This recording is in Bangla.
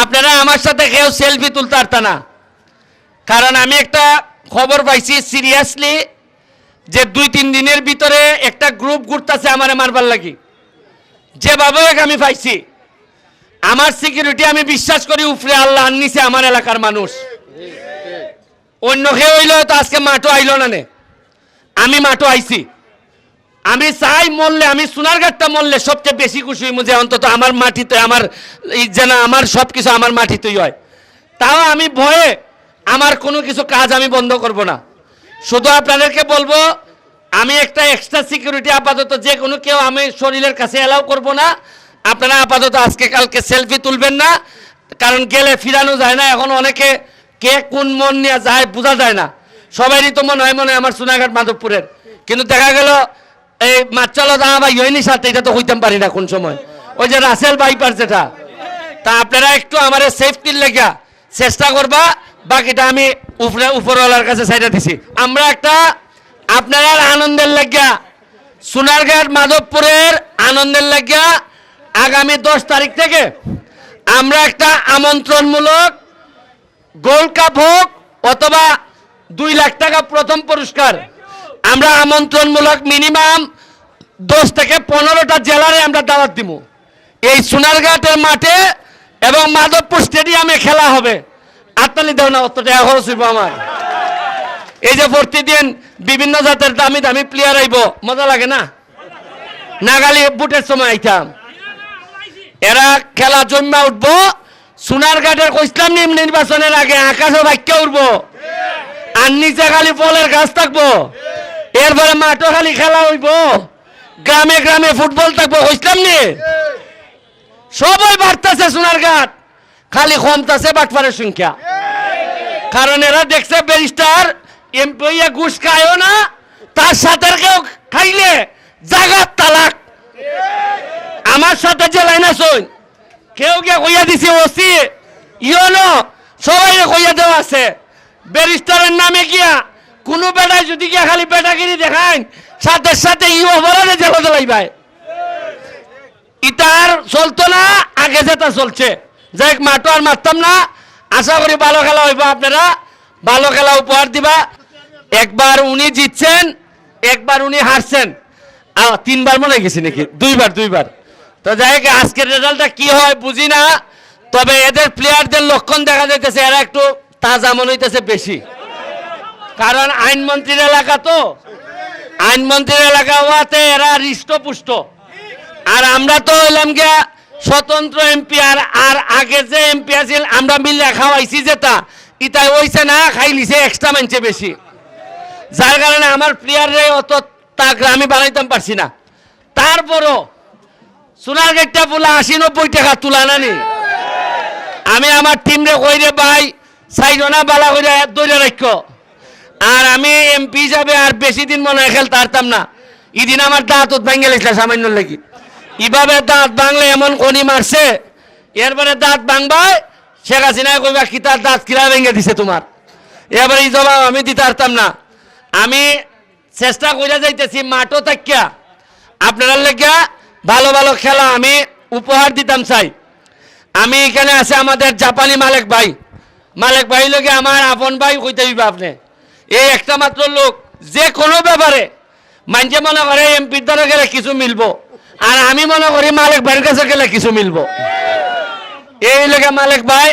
আপনারা আমার সাথে কেউ সেলফি তুলতে পারতা না, কারণ আমি একটা খবর পাইছি সিরিয়াসলি যে 2-3 দিনের ভিতরে একটা গ্রুপ ঘুরতেছে আমারে মারবার লাগি। যেভাবে আমি পাইছি আমার সিকিউরিটি আমি বিশ্বাস করি উপরে আল্লাহ নিচে আমার এলাকার মানুষ। অন্য কেউ হইল তো আজকে মাঠও আইল না নে, আমি মাঠও আইছি। আমি চাই মরলে, আমি সোনারঘাটটা মরলে সবচেয়ে বেশি খুশি হইমু যে অন্তত আমার মাটিতে আমার যেন আমার সব কিছু আমার মাটিতেই হয়। তাও আমি ভয়ে আমার কোনো কিছু কাজ আমি বন্ধ করব না। শুধু আপনাদেরকে বলবো আমি একটা এক্সট্রা সিকিউরিটি আপাতত যে কোনো কেউ আমি শরীরের কাছে অ্যালাউ করব না। আপনারা আপাতত আজকে কালকে সেলফি তুলবেন না, কারণ গেলে ফিরানো যায় না। এখন অনেকে কে কোন মন নিয়ে যায় বোঝা যায় না। সবারই তো মনে হয় আমার সোনারঘাট মাধবপুরের, কিন্তু দেখা গেল এই মাচ্চালো দাঁড়া বা ইয়নি সাথে এটা তো হইতাম পারি না কোন সময়, ওই যে রাসেল বাইপার যেটা। তা আপনারা একটু আমার সেফটির লেগা চেষ্টা করবা, বাকিটা আমি উপরওয়ালার কাছে সাইডা দিছি। আমরা একটা আপনারা আনন্দের লাগিয়া সোনারঘাট মাধবপুরের আনন্দের লাগিয়া আগামী 10 তারিখ থেকে আমরা একটা আমন্ত্রণমূলক গোল্ড কাপ হোক অথবা 2 লাখ টাকা প্রথম পুরস্কার, আমরা আমন্ত্রণমূলক মিনিমাম 10 থেকে 15টা জেলারে আমরা দাওয়াত দিব। এই সোনারঘাটের মাঠে এবং মাধবপুর স্টেডিয়ামে খেলা হবে। আত্মালি দেও না, অত টাকা খরচ হইব আমার। এই যে প্রতিদিন বিভিন্ন জাতের দামি দামি প্লেয়ার আইব, মজা লাগে না? নাগালি বুটের সময় আইতাম, এরা খেলা জমা উঠবো। সোনারঘাটের ইসলাম নির্বাচনের আগে আকাশে বাক্য উঠবো, আর নিচে খালি ফলের গাছ থাকবো। এরপরে মাঠও খালি খেলা হইব, গ্রামে গ্রামে ফুটবল থাকবো। ইসলাম নিয়ে সবাই বাড়তেছে সোনারঘাট, খালি কমতেছে বাটপারের সংখ্যা। কারণ এরা দেখছে ব্যারিস্টার এমপি ঘুষ খায়ও না, তার সাথে কেউ খাইলে জাগাত তালাক। আমার সাথে যে লাইন আসুন কেউ কে কইয়া দিছে ওসি ইয়নো সবাই কইয়া দেওয়া আছে, ব্যারিস্টারের নামে গিয়া কোনো বেটায় যদি গিয়া খালি বেটাগিরি দেখায় সাথে সাথে ইউ অপরাধে জেলা দিলাই। ইটার চলতো না, আগে যেটা চলছে। যাই মাঠও আর মারতাম না। আশা করি ভালো খেলা হইব, আপনারা ভালো খেলা উপহার দিবা। একবার উনি জিতছেন, একবার উনি হারছেন, 3বার মনে গেছে নাকি, 2বার। তো যাই হোক আজকের রেজাল্টটা কি হয় বুঝি না, তবে এদের প্লেয়ারদের লক্ষণ দেখা যাইতেছে এরা একটু তাজা মনে হইতেছে বেশি। কারণ আইনমন্ত্রীর এলাকা, তো আইনমন্ত্রীর এলাকা হওয়াতে এরা হৃষ্টপুষ্ট। আর আমরা তো হইলাম গিয়া স্বতন্ত্র এমপি, আর আগে যে এমপি আছিল আমরা মিলে খাওয়াইছি যেটা ইটাই হইছে না, খাই লিছে এক্সট্রা মানছে বেশি। যার কারণে আমার প্লেয়াররে অত তাগড়া আমি বানাইতাম পারছি না। তারপরও সোনারঘাটটা বলে 80-90 টাকা তুলা নানি। আমি আমার টিমরে কই রে ভাই সাইডনা বালা কইরা দৌড়ে রাখো। আর আমি এমপি হিসাবে আর বেশি দিন মনে হয় খেলতে পারতাম না। ইদিন আমার দাঁত ভাঙে লেছিল সামান্য লাগি। এভাবে দাঁত ভাঙলে এমন কনি মারছে, এরপরে দাঁত ভাঙবাই শেখ হাসিনা কইবা কি তার দাঁত কিরা ভেঙে দিছে তোমার। এবারে এই জবাব আমি দিতে পারতাম না। আমি চেষ্টা করে যাইতেছি মাঠও থাকিয়া আপনারা লেগা ভালো ভালো খেলা আমি উপহার দিতাম চাই। আমি এখানে আছে আমাদের জাপানি মালিক ভাই লোকে আমার আপন ভাই কইতে হইবা। আপনি এই একটা মাত্র লোক, যে কোনো ব্যাপারে মানছে মনে করে এমপির দ্বারা গেলে কিছু মিলবো, আর আমি মনে করি মালিক ভাইয়ের কাছে গেলে কিছু মিলবো। এই লোকে মালিক ভাই